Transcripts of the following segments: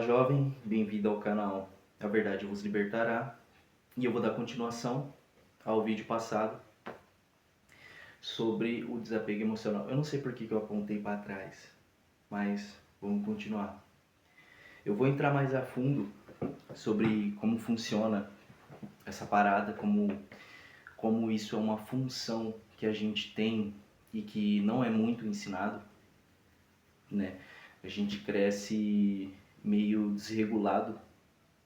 jovem, bem-vindo ao canal A Verdade Vos Libertará, e eu vou dar continuação ao vídeo passado sobre o desapego emocional. Eu não sei por que eu apontei para trás, mas vamos continuar. Eu vou entrar mais a fundo sobre como funciona essa parada, como isso é uma função que a gente tem e que não é muito ensinado, né? A gente cresce meio desregulado,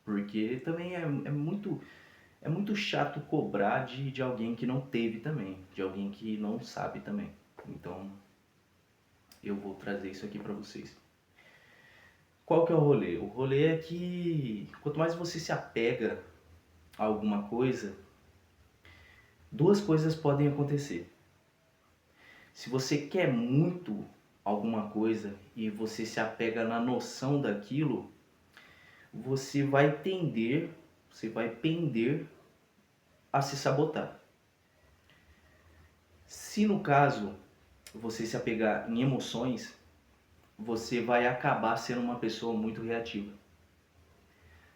porque também é muito chato cobrar de alguém que não teve também, de alguém que não sabe também. Então, eu vou trazer isso aqui para vocês. Qual que é o rolê? O rolê é que quanto mais você se apega a alguma coisa, duas coisas podem acontecer. Se você quer muito alguma coisa e você se apega na noção daquilo, você vai tender, você vai pender a se sabotar. Se no caso você se apegar em emoções, você vai acabar sendo uma pessoa muito reativa.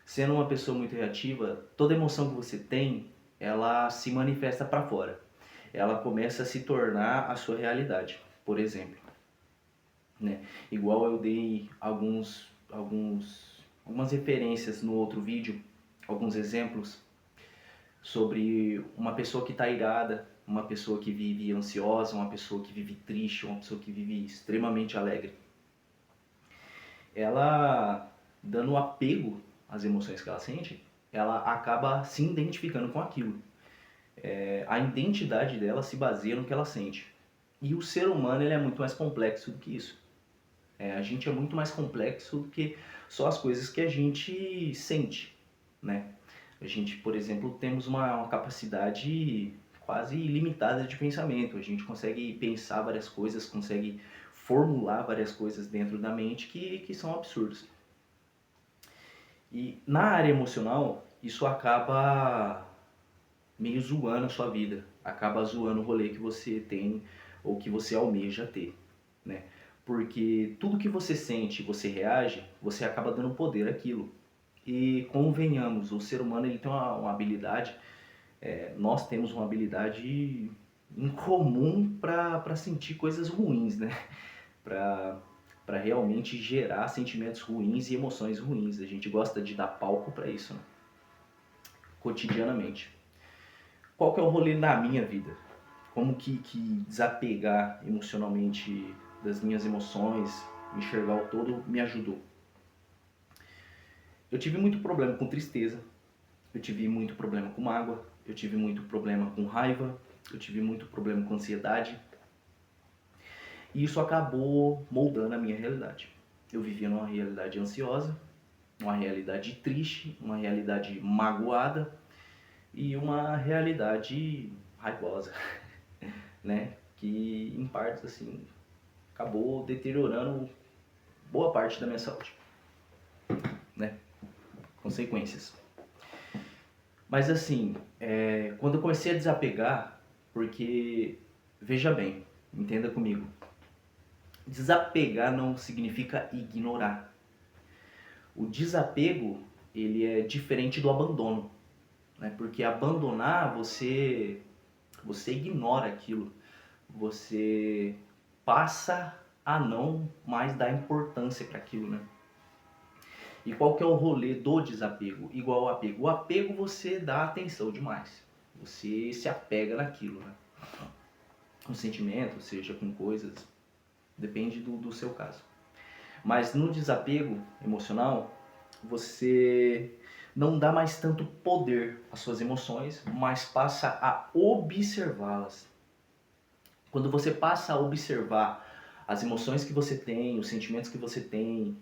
Sendo uma pessoa muito reativa, toda emoção que você tem, ela se manifesta para fora. Ela começa a se tornar a sua realidade, por exemplo, né? Igual eu dei algumas referências no outro vídeo, alguns exemplos sobre uma pessoa que está irada, uma pessoa que vive ansiosa, uma pessoa que vive triste, uma pessoa que vive extremamente alegre. Ela, dando apego às emoções que ela sente, ela acaba se identificando com aquilo. A identidade dela se baseia no que ela sente. E o ser humano ele é muito mais complexo do que isso. A gente é muito mais complexo do que só as coisas que a gente sente, né? A gente, por exemplo, temos uma capacidade quase ilimitada de pensamento. A gente consegue pensar várias coisas, consegue formular várias coisas dentro da mente que são absurdas. E na área emocional, isso acaba meio zoando a sua vida, acaba zoando o rolê que você tem ou que você almeja ter, né? Porque tudo que você sente, você reage, você acaba dando poder àquilo. E convenhamos, o ser humano ele tem uma habilidade, nós temos uma habilidade incomum para sentir coisas ruins, né? Para realmente gerar sentimentos ruins e emoções ruins. A gente gosta de dar palco para isso, né? Cotidianamente. Qual que é o rolê na minha vida? Como que desapegar emocionalmente das minhas emoções, enxergar o todo, me ajudou? Eu tive muito problema com tristeza, eu tive muito problema com mágoa, eu tive muito problema com raiva, eu tive muito problema com ansiedade. E isso acabou moldando a minha realidade. Eu vivia numa realidade ansiosa, uma realidade triste, uma realidade magoada e uma realidade raivosa, né? Que em partes assim acabou deteriorando boa parte da minha saúde, né? Consequências. Mas assim, quando eu comecei a desapegar, porque veja bem, entenda comigo, desapegar não significa ignorar. O desapego ele é diferente do abandono, né? Porque abandonar você ignora aquilo, você passa a não mais dar importância para aquilo, né? E qual que é o rolê do desapego? Igual ao apego. O apego você dá atenção demais. Você se apega naquilo, né? Com sentimento, seja com coisas, depende do seu caso. Mas no desapego emocional, você não dá mais tanto poder às suas emoções, mas passa a observá-las. Quando você passa a observar as emoções que você tem, os sentimentos que você tem,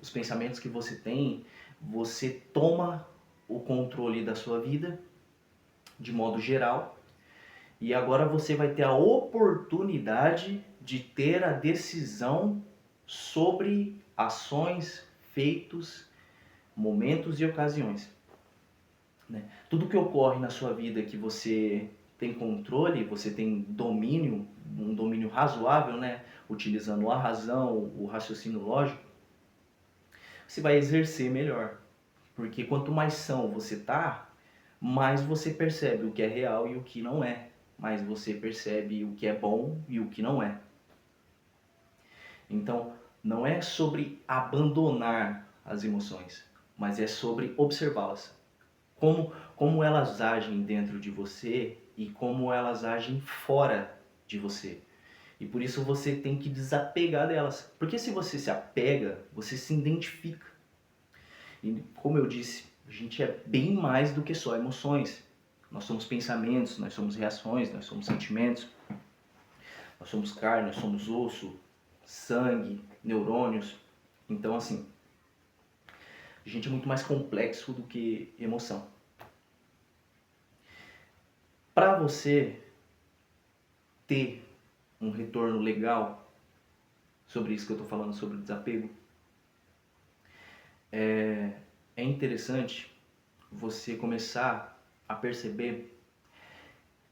os pensamentos que você toma o controle da sua vida de modo geral e agora você vai ter a oportunidade de ter a decisão sobre ações, feitos, momentos e ocasiões, né? Tudo que ocorre na sua vida que você tem controle, você tem domínio, um domínio razoável, né? Utilizando a razão, o raciocínio lógico, você vai exercer melhor. Porque quanto mais são você tá, mais você percebe o que é real e o que não é. Mais você percebe o que é bom e o que não é. Então, não é sobre abandonar as emoções, mas é sobre observá-las. Como elas agem dentro de você e como elas agem fora de você. E por isso você tem que desapegar delas. Porque se você se apega, você se identifica. E como eu disse, a gente é bem mais do que só emoções. Nós somos pensamentos, nós somos reações, nós somos sentimentos, nós somos carne, nós somos osso, sangue, neurônios. Então, assim, a gente é muito mais complexo do que emoção. Para você ter um retorno legal sobre isso que eu estou falando, sobre o desapego, é interessante você começar a perceber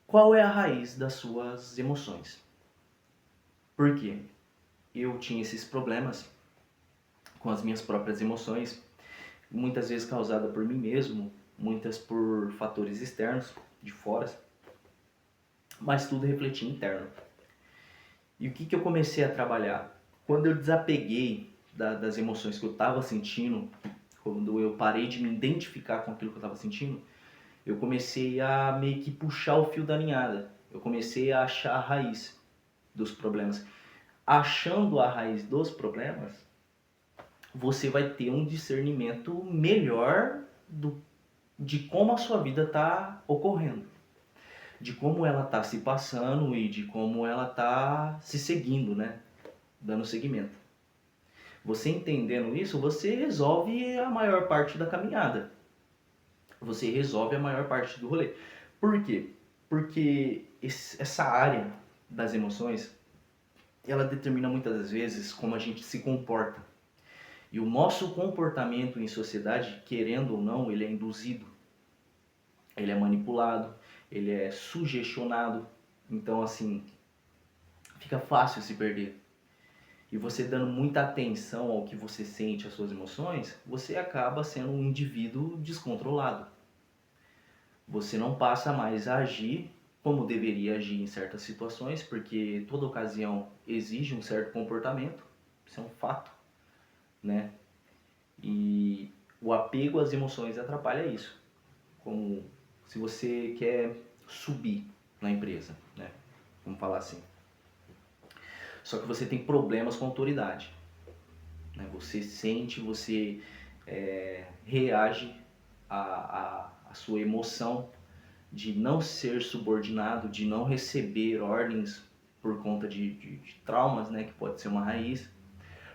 qual é a raiz das suas emoções. Por quê? Eu tinha esses problemas com as minhas próprias emoções, muitas vezes causada por mim mesmo, muitas por fatores externos, de fora, mas tudo refletia interno. E o que eu comecei a trabalhar? Quando eu desapeguei das emoções que eu estava sentindo, quando eu parei de me identificar com aquilo que eu estava sentindo, eu comecei a meio que puxar o fio da ninhada. Eu comecei a achar a raiz dos problemas. Achando a raiz dos problemas, você vai ter um discernimento melhor de como a sua vida está ocorrendo, de como ela está se passando e de como ela está se seguindo, né? Dando seguimento. Você entendendo isso, você resolve a maior parte da caminhada. Você resolve a maior parte do rolê. Por quê? Porque essa área das emoções, ela determina muitas das vezes como a gente se comporta. E o nosso comportamento em sociedade, querendo ou não, ele é induzido, ele é manipulado, ele é sugestionado. Então, assim, fica fácil se perder. E você dando muita atenção ao que você sente, às suas emoções, você acaba sendo um indivíduo descontrolado. Você não passa mais a agir como deveria agir em certas situações, porque toda ocasião exige um certo comportamento, isso é um fato, né? E o apego às emoções atrapalha isso. Como se você quer subir na empresa, né? Vamos falar assim. Só que você tem problemas com a autoridade, né? Você sente, você reage à sua emoção de não ser subordinado, de não receber ordens por conta de traumas, né? Que pode ser uma raiz,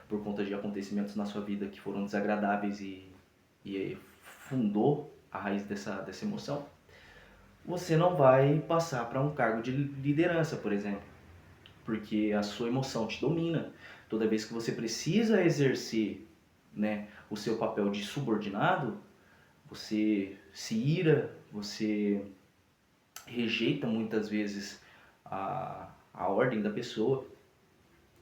por conta de acontecimentos na sua vida que foram desagradáveis e fundou a raiz dessa emoção. Você não vai passar para um cargo de liderança, por exemplo, porque a sua emoção te domina. Toda vez que você precisa exercer, né, o seu papel de subordinado, você se ira, você rejeita muitas vezes a ordem da pessoa,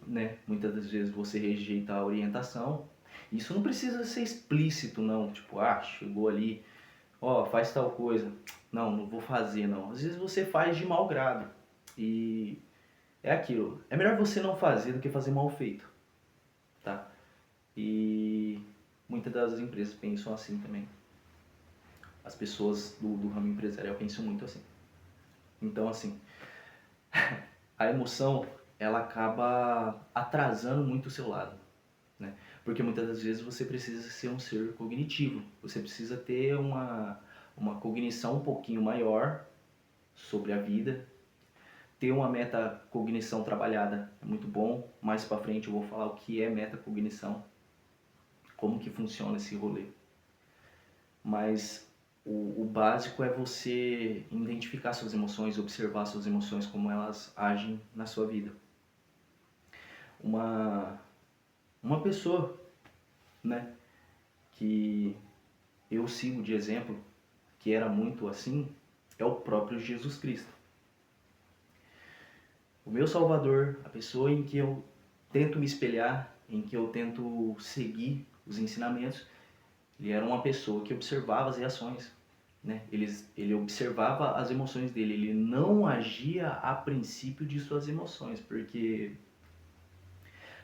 né? Muitas das vezes você rejeita a orientação. Isso não precisa ser explícito, não. Tipo, chegou ali, faz tal coisa. Não, não vou fazer, não. Às vezes você faz de mau grado. E é aquilo. É melhor você não fazer do que fazer mal feito, tá? E muitas das empresas pensam assim também. As pessoas do ramo empresarial pensam muito assim. Então, assim, a emoção, ela acaba atrasando muito o seu lado, né? Porque muitas das vezes você precisa ser um ser cognitivo. Você precisa ter uma cognição um pouquinho maior sobre a vida. Ter uma metacognição trabalhada é muito bom. Mais pra frente eu vou falar o que é metacognição, como que funciona esse rolê. Mas o básico é você identificar suas emoções, observar suas emoções, como elas agem na sua vida. Uma pessoa, né, que eu sigo de exemplo, que era muito assim, é o próprio Jesus Cristo. O meu Salvador, a pessoa em que eu tento me espelhar, em que eu tento seguir os ensinamentos. Ele era uma pessoa que observava as reações, né? Ele observava as emoções dele, ele não agia a princípio de suas emoções, porque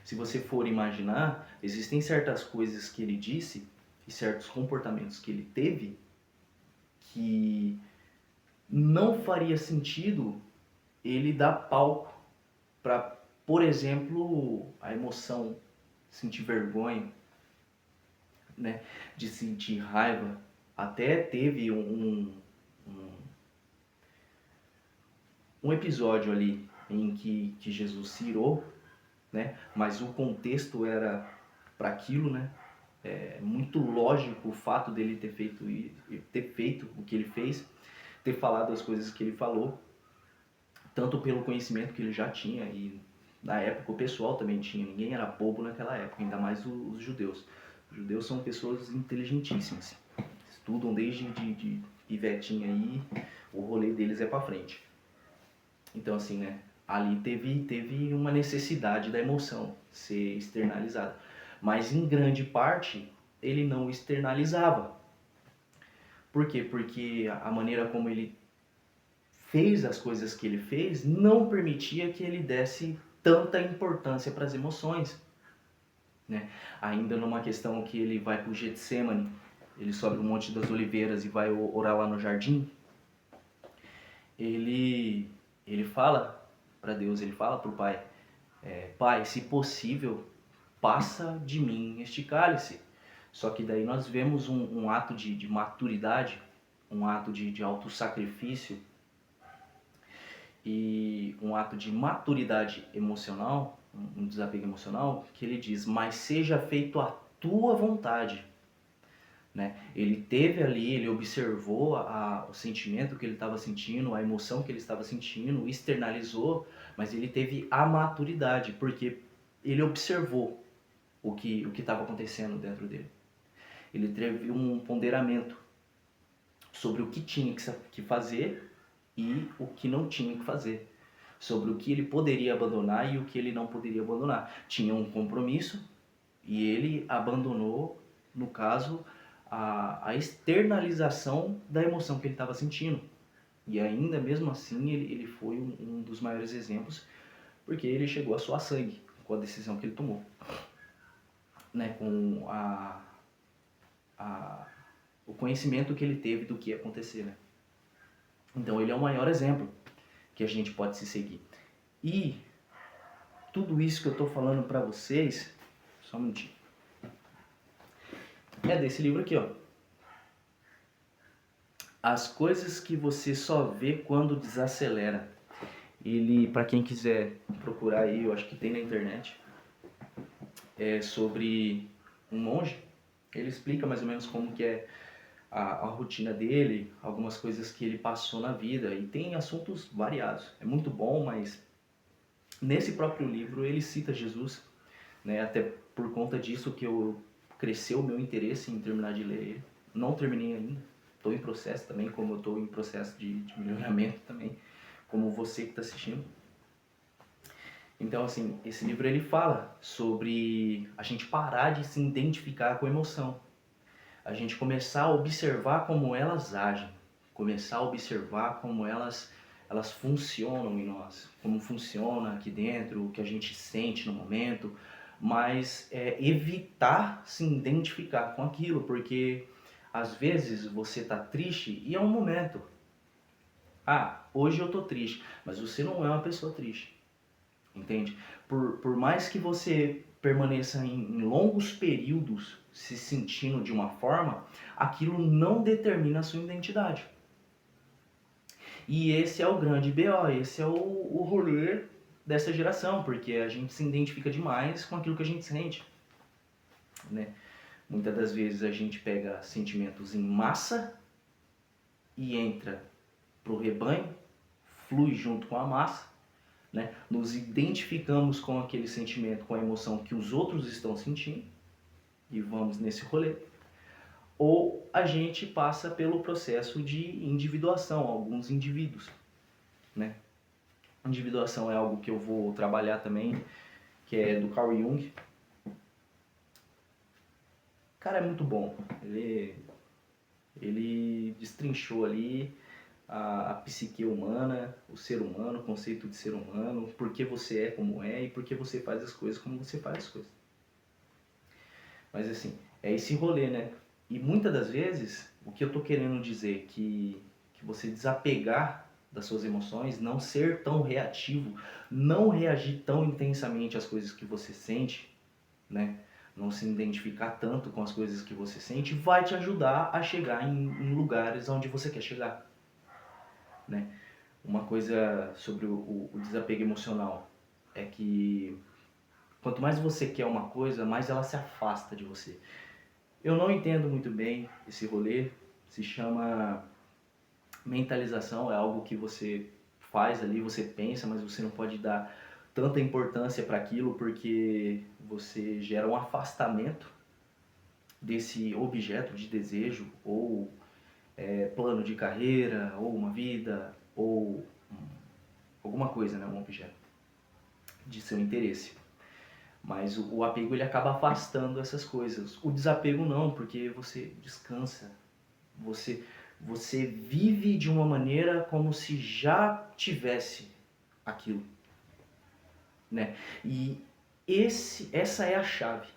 se você for imaginar, existem certas coisas que ele disse e certos comportamentos que ele teve que não faria sentido ele dar palco para, por exemplo, a emoção, sentir vergonha, né, de sentir raiva. Até teve um episódio ali em que Jesus se irou, né, mas o contexto era para aquilo, né. É muito lógico o fato dele ter feito o que ele fez, ter falado as coisas que ele falou, tanto pelo conhecimento que ele já tinha, e na época o pessoal também tinha, ninguém era bobo naquela época, ainda mais os judeus. Os judeus são pessoas inteligentíssimas, estudam desde de pivetinha aí, o rolê deles é pra frente. Então assim, né, ali teve uma necessidade da emoção ser externalizada, mas em grande parte ele não externalizava. Por quê? Porque a maneira como ele fez as coisas que ele fez não permitia que ele desse tanta importância para as emoções, né? Ainda numa questão que ele vai para o Getsemane, ele sobe o Monte das Oliveiras e vai orar lá no jardim, ele fala para Deus, ele fala para o Pai, Pai, se possível, passa de mim este cálice. Só que daí nós vemos um ato de maturidade, um ato de autossacrifício e um ato de maturidade emocional, um desapego emocional, que ele diz, mas seja feito a tua vontade. Né? Ele teve ali, ele observou o sentimento que ele estava sentindo, a emoção que ele estava sentindo, externalizou, mas ele teve a maturidade, porque ele observou o que estava acontecendo dentro dele. Ele teve um ponderamento sobre o que tinha que fazer e o que não tinha que fazer, sobre o que ele poderia abandonar e o que ele não poderia abandonar. Tinha um compromisso e ele abandonou, no caso, a externalização da emoção que ele estava sentindo. E ainda mesmo assim ele foi um dos maiores exemplos, porque ele chegou a suar sangue com a decisão que ele tomou, né? Com o conhecimento que ele teve do que ia acontecer, né? Então ele é o maior exemplo que a gente pode se seguir. E tudo isso que eu estou falando para vocês, só um minutinho, é desse livro aqui, ó. As coisas que você só vê quando desacelera. Ele, para quem quiser procurar aí, eu acho que tem na internet, é sobre um monge. Ele explica mais ou menos como que é a rotina dele, algumas coisas que ele passou na vida, e tem assuntos variados. É muito bom, mas nesse próprio livro ele cita Jesus, né? Até por conta disso que cresceu o meu interesse em terminar de ler ele. Não terminei ainda, estou em processo também, como eu estou em processo de melhoramento também, como você que está assistindo. Então, assim, esse livro ele fala sobre a gente parar de se identificar com a emoção, a gente começar a observar como elas agem, começar a observar como elas funcionam em nós, como funciona aqui dentro, o que a gente sente no momento, mas evitar se identificar com aquilo, porque às vezes você está triste e é um momento. Ah, hoje eu tô triste, mas você não é uma pessoa triste, entende? Por mais que você permaneça em longos períodos se sentindo de uma forma, aquilo não determina a sua identidade. E esse é o grande BO, esse é o rolê dessa geração, porque a gente se identifica demais com aquilo que a gente sente, né? Muitas das vezes a gente pega sentimentos em massa e entra pro rebanho, flui junto com a massa, né? Nos identificamos com aquele sentimento, com a emoção que os outros estão sentindo e vamos nesse rolê. Ou a gente passa pelo processo de individuação, alguns indivíduos, né? Individuação é algo que eu vou trabalhar também, que é do Carl Jung. Cara, é muito bom. Ele destrinchou ali a psique humana, o ser humano, o conceito de ser humano, por que você é como é e por que você faz as coisas como você faz as coisas. Mas assim, é esse rolê, né? E muitas das vezes, o que eu tô querendo dizer é que você desapegar das suas emoções, não ser tão reativo, não reagir tão intensamente às coisas que você sente, né? Não se identificar tanto com as coisas que você sente, vai te ajudar a chegar em lugares onde você quer chegar, né? Uma coisa sobre o desapego emocional é que quanto mais você quer uma coisa, mais ela se afasta de você. Eu não entendo muito bem esse rolê, se chama mentalização, é algo que você faz ali, você pensa, mas você não pode dar tanta importância para aquilo porque você gera um afastamento desse objeto de desejo ou plano de carreira, ou uma vida, ou alguma coisa, né, um objeto de seu interesse. Mas o apego ele acaba afastando essas coisas. O desapego não, porque você descansa. Você, você vive de uma maneira como se já tivesse aquilo, né? E essa é a chave.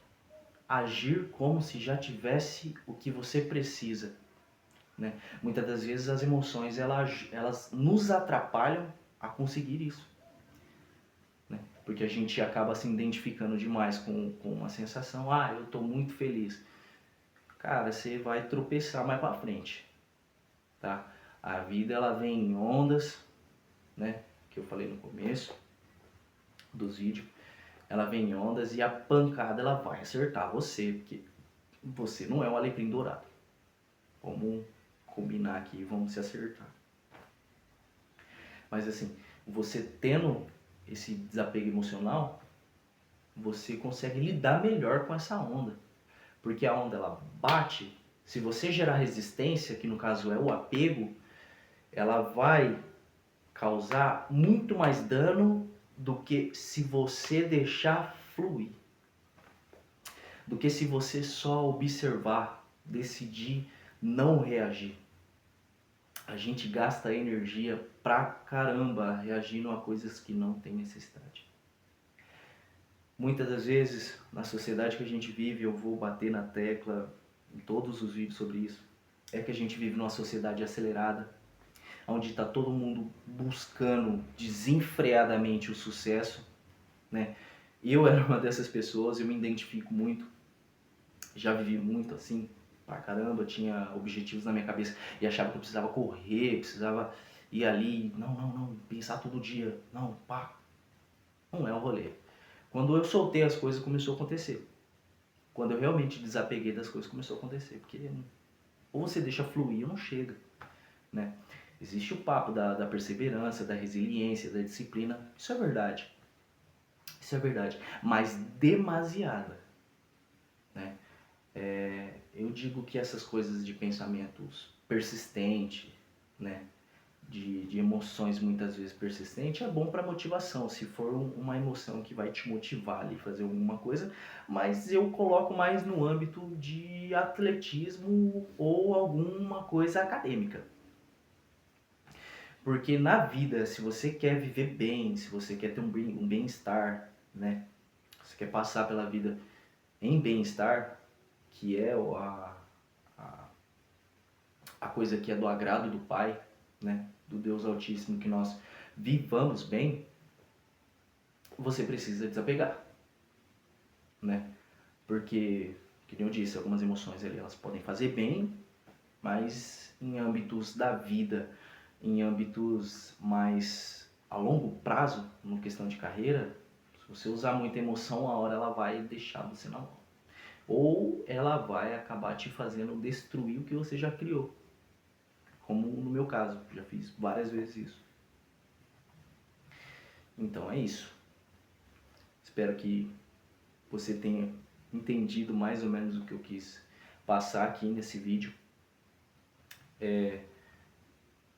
Agir como se já tivesse o que você precisa, né? Muitas das vezes as emoções elas nos atrapalham a conseguir isso, né? Porque a gente acaba se identificando demais com uma sensação, eu estou muito feliz. Cara, você vai tropeçar mais pra frente, tá? A vida ela vem em ondas, né? Que eu falei no começo dos vídeos. Ela vem em ondas e a pancada ela vai acertar você, porque você não é um alecrim dourado. Vamos combinar aqui, vamos se acertar. Mas assim, você tendo esse desapego emocional, você consegue lidar melhor com essa onda. Porque a onda ela bate, se você gerar resistência, que no caso é o apego, ela vai causar muito mais dano do que se você deixar fluir. Do que se você só observar, decidir não reagir. A gente gasta energia pra caramba reagindo a coisas que não tem necessidade. Muitas das vezes, na sociedade que a gente vive, eu vou bater na tecla em todos os vídeos sobre isso, é que a gente vive numa sociedade acelerada, onde está todo mundo buscando desenfreadamente o sucesso, né? Eu era uma dessas pessoas, eu me identifico muito, já vivi muito assim, pra caramba, tinha objetivos na minha cabeça e achava que eu precisava correr, precisava ir ali, não, pensar todo dia, não, pá, não é o rolê. Quando eu soltei as coisas, começou a acontecer. Quando eu realmente desapeguei das coisas, começou a acontecer, porque ou você deixa fluir ou não chega, né? Existe o papo da perseverança, da resiliência, da disciplina, isso é verdade. Isso é verdade, mas demasiada, né? Eu digo que essas coisas de pensamentos persistentes, né? De emoções muitas vezes persistentes é bom para motivação, se for uma emoção que vai te motivar ali fazer alguma coisa, mas eu coloco mais no âmbito de atletismo ou alguma coisa acadêmica. Porque na vida, se você quer viver bem, se você quer ter um bem-estar, né? Você quer passar pela vida em bem-estar, que é a, a coisa que é do agrado do Pai, né? Do Deus Altíssimo, que nós vivamos bem, você precisa desapegar, né? Porque, que nem eu disse, algumas emoções ali, elas podem fazer bem, mas em âmbitos da vida, em âmbitos mais a longo prazo, no questão de carreira, se você usar muita emoção, a hora ela vai deixar você na mão. Ou ela vai acabar te fazendo destruir o que você já criou. Como no meu caso, já fiz várias vezes isso. Então é isso. Espero que você tenha entendido mais ou menos o que eu quis passar aqui nesse vídeo.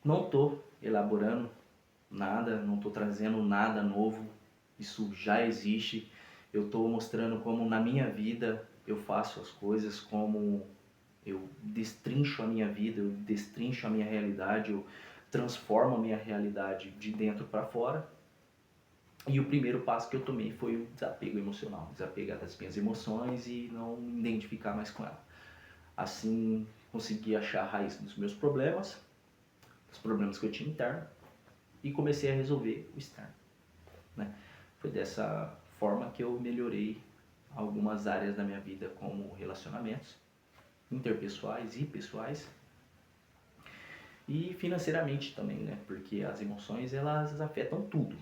Não estou elaborando nada, não estou trazendo nada novo, isso já existe. Eu estou mostrando como na minha vida eu faço as coisas, como eu destrincho a minha vida, eu destrincho a minha realidade, eu transformo a minha realidade de dentro para fora. E o primeiro passo que eu tomei foi o desapego emocional, desapegar das minhas emoções e não me identificar mais com ela. Assim, consegui achar a raiz dos meus problemas, dos problemas que eu tinha interno, e comecei a resolver o externo, né? Foi dessa forma que eu melhorei algumas áreas da minha vida, como relacionamentos interpessoais e pessoais, e financeiramente também, né? Porque as emoções, elas afetam tudo,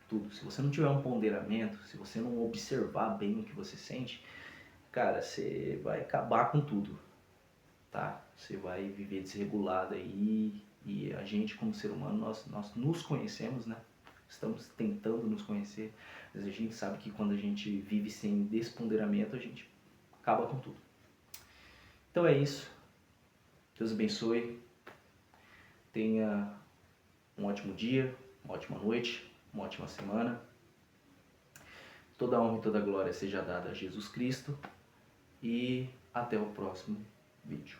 tudo. Se você não tiver um ponderamento, se você não observar bem o que você sente, cara, você vai acabar com tudo, tá? Você vai viver desregulado aí, e a gente, como ser humano, nós nos conhecemos, né? Estamos tentando nos conhecer, mas a gente sabe que quando a gente vive sem desponderamento, a gente acaba com tudo. Então é isso. Deus abençoe. Tenha um ótimo dia, uma ótima noite, uma ótima semana. Toda a honra e toda a glória seja dada a Jesus Cristo. E até o próximo vídeo.